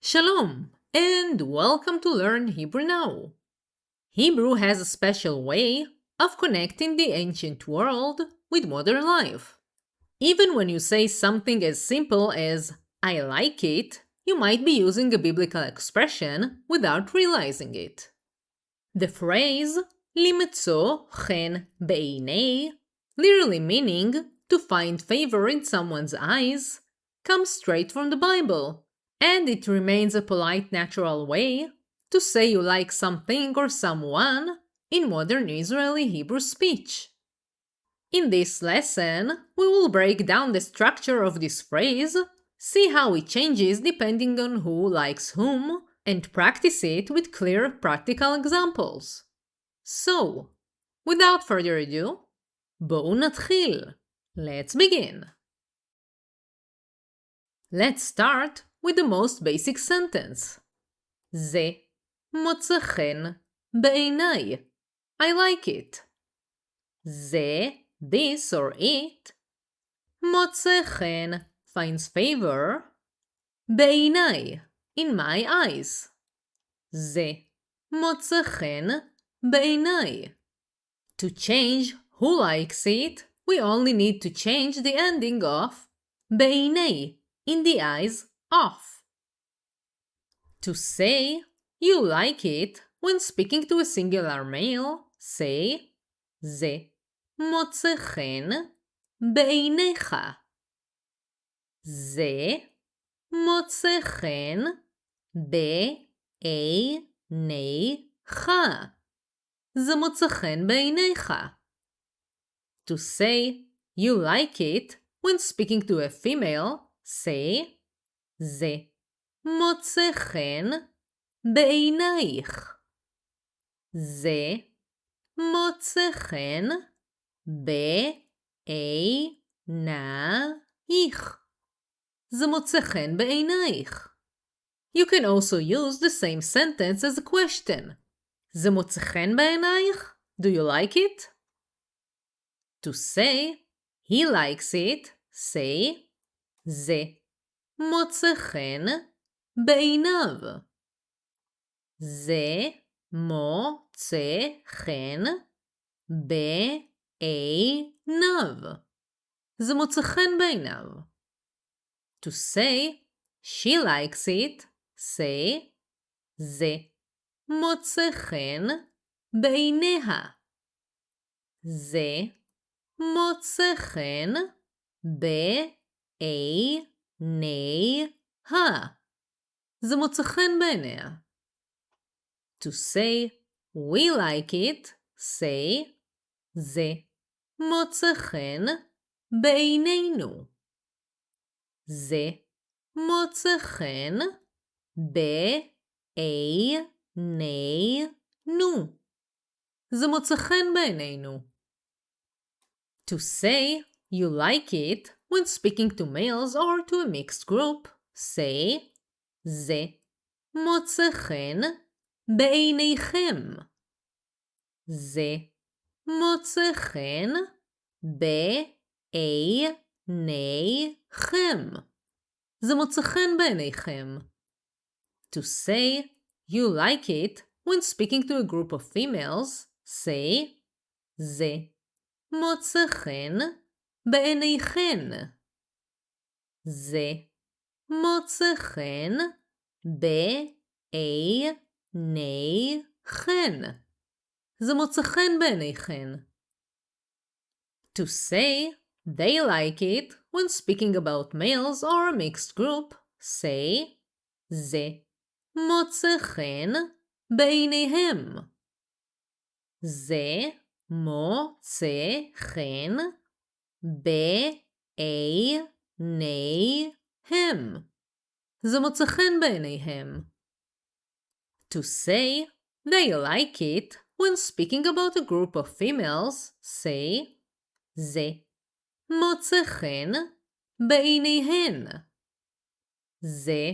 Shalom, and welcome to Learn Hebrew Now. Hebrew has a special way of connecting the ancient world with modern life. Even when you say something as simple as, I like it, you might be using a biblical expression without realizing it. The phrase, limtzo, chen, בעיני, literally meaning to find favor in someone's eyes, comes straight from the Bible. And it remains a polite, natural way to say you like something or someone in modern Israeli Hebrew speech. In this lesson, we will break down the structure of this phrase, see how it changes depending on who likes whom, and practice it with clear, practical examples. So, without further ado, בואו נתחיל. Let's begin. Let's start with the most basic sentence. זה מוצא חן בעיני. I like it. זה, this or it, מוצא חן, finds favor, בעיני, in my eyes. זה מוצא חן בעיני. To change who likes it, we only need to change the ending of בעיני, in the eyes of. To say you like it when speaking to a singular male, say זה מוצא חן בעיניך. זה מוצא חן בעיניך. זה מוצא חן בעיניך. To say you like it when speaking to a female, say זה מוצא חן בעינייך. זה מוצא חן בעינייך. זה מוצא חן בעינייך. You can also use the same sentence as a question. זה מוצא חן בעינייך? Do you like it? To say he likes it, say זה מוצא חן בעיניו. זה מוצא חן בעיניו. זה מוצא חן בעיניו. To say she likes it, say זה מוצא חן בעיניה. זה מוצא חן בעיניה. זה מוצא חן בעיניה. To say we like it, say זה מוצא חן בעינינו. זה מוצא חן בעינינו. זה מוצא חן בעינינו. To say you like it when speaking to males or to a mixed group, say זה מוצא חן בעיניכם. זה מוצא חן בעיניכם. זה מוצא חן בעיניכם. To say you like it when speaking to a group of females, say זה מוצא חן בעיניכן. זה מוצא חן בעיניכן. זה מוצא חן בעיניכן. To say they like it when speaking about males or a mixed group, say זה מוצא חן בעיניהם. זה מוצא חן בעיניהם. זה מוצא חן בעיניהם. To say they like it when speaking about a group of females, say זה מוצא חן בעיניהן. זה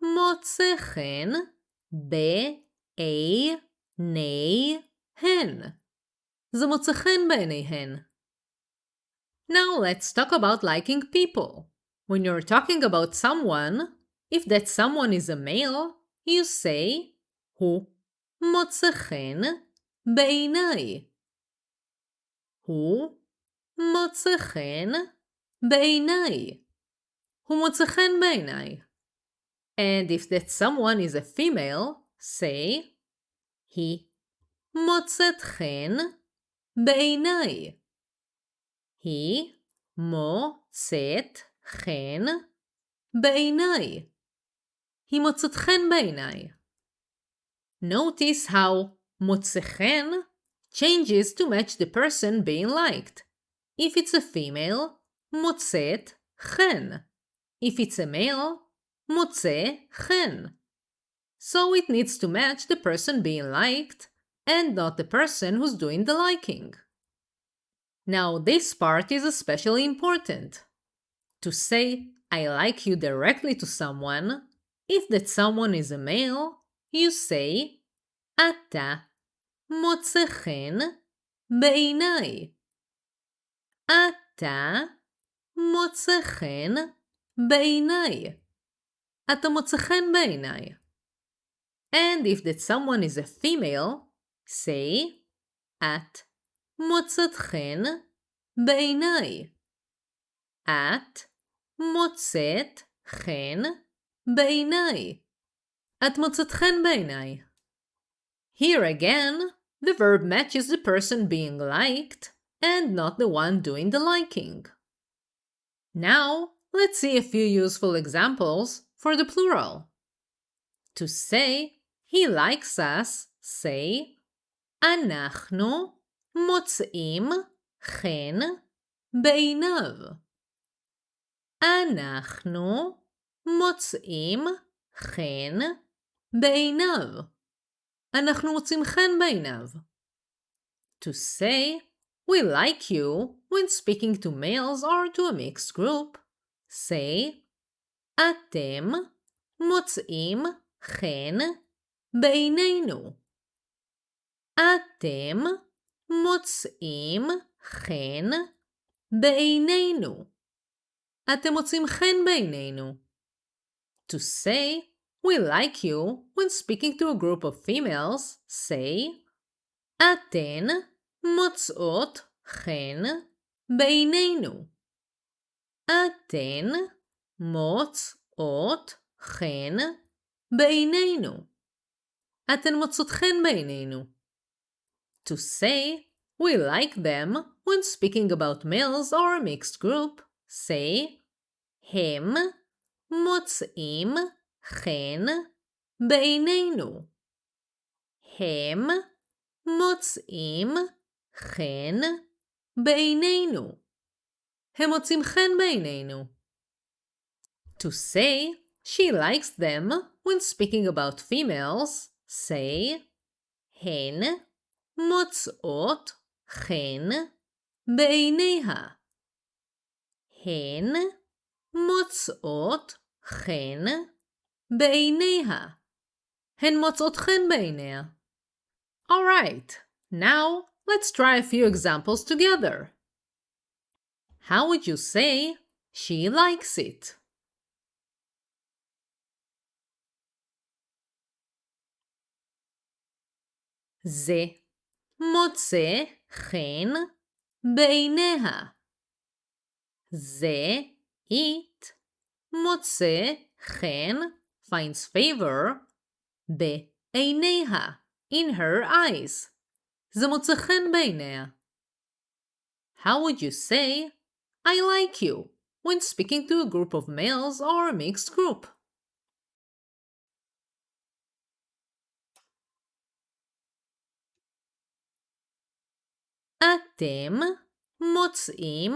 מוצא חן בעיניהן. זה מוצא חן בעיניהן. Now let's talk about liking people. When you're talking about someone, If that someone is a male, you say, הוא מוצא חן בעיני. הוא מוצא חן בעיני. הוא מוצא חן בעיני. And if that someone is a female, say, היא מוצאת חן בעיני. היא מוצאת חן בעיני. היא מוצאת חן בעיני. Notice how מוצא חן changes to match the person being liked. If it's a female, מוצאת חן. If it's a male, מוצא חן. So it needs to match the person being liked and not the person who's doing the liking. Now this part is especially important. To say I like you directly to someone, if that someone is a male, you say אתה מוצא חן בעיני. אתה מוצא חן בעיני. אתה מוצא חן בעיני. And if that someone is a female, say את מוצאת חן בעיני. את מוצאת חן בעיני. את מוצאת חן בעיני. Here again, the verb matches the person being liked and not the one doing the liking. Now, let's see a few useful examples for the plural. To say he likes us, say אנחנו מוצאים חן בעיניו. אנחנו מוצאים חן בעיניו. אנחנו מוצאים חן בעיניו. To say we like you when speaking to males or to a mixed group, say אתם מוצאים חן בעינינו. אתם מוצאים חן בעינינו. אתם מוצאים חן בעינינו. To say we like you when speaking to a group of females, say אתן מוצאות חן בעינינו. אתן מוצאות חן בעינינו. אתן מוצאות חן בעינינו. To say we like them when speaking about males or a mixed group, say הם מוצאים חן בעינינו. הם מוצאים חן בעינינו. הם מוצאים חן בעינינו. To say she likes them when speaking about females, say הן מוצאות חן בעיניה. הן מוצאות חן בעיניה. הן מוצאות חן בעיניה. Alright, now let's try a few examples together. How would you say she likes it? זה מוצא חן בעיניה. זה it מוצא חן finds favor בעיניה in her eyes. זה מוצא חן בעיניה. How would you say I like you when speaking to a group of males or a mixed group? אתם מוצאים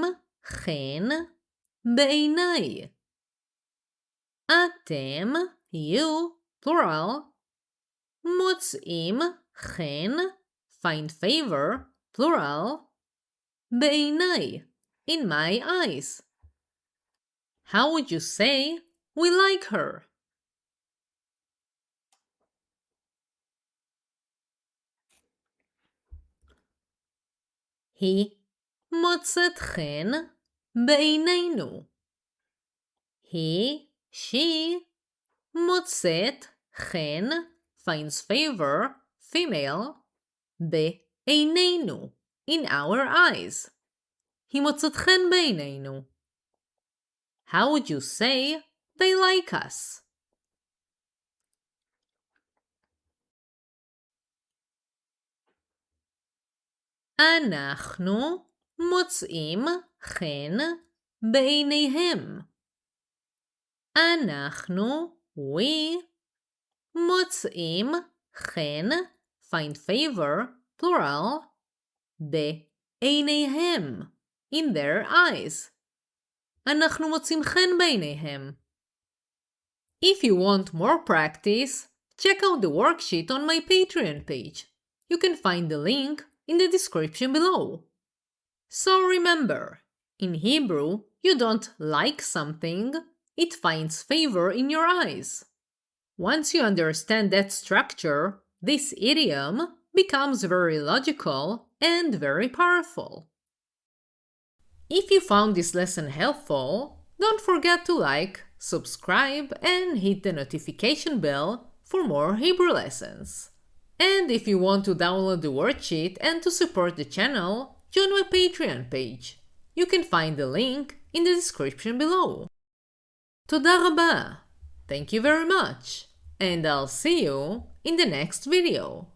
חן בעיני. אתם, you, plural, מוצאים חן, find favor, plural, בעיני, in my eyes. How would you say we like her? היא מוצאת חן בעינינו. היא, she, מוצאת, chen, finds favor, female, בעינינו, in our eyes. היא מוצאת חן בעינינו. How would you say they like us? אנחנו מוצאים חן בעיניהם. אנחנו, we, מוצאים חן, find favor, plural, בעיניהם, in their eyes. אנחנו מוצאים חן בעיניהם. If you want more practice, check out the worksheet on my Patreon page. You can find the link in the description below. So remember, in Hebrew, you don't like something, it finds favor in your eyes. Once you understand that structure, this idiom becomes very logical and very powerful. If you found this lesson helpful, don't forget to like, subscribe, and hit the notification bell for more Hebrew lessons. And if you want to download the worksheet and to support the channel, join my Patreon page. You can find the link in the description below. תודה רבה. Thank you very much. And I'll see you in the next video.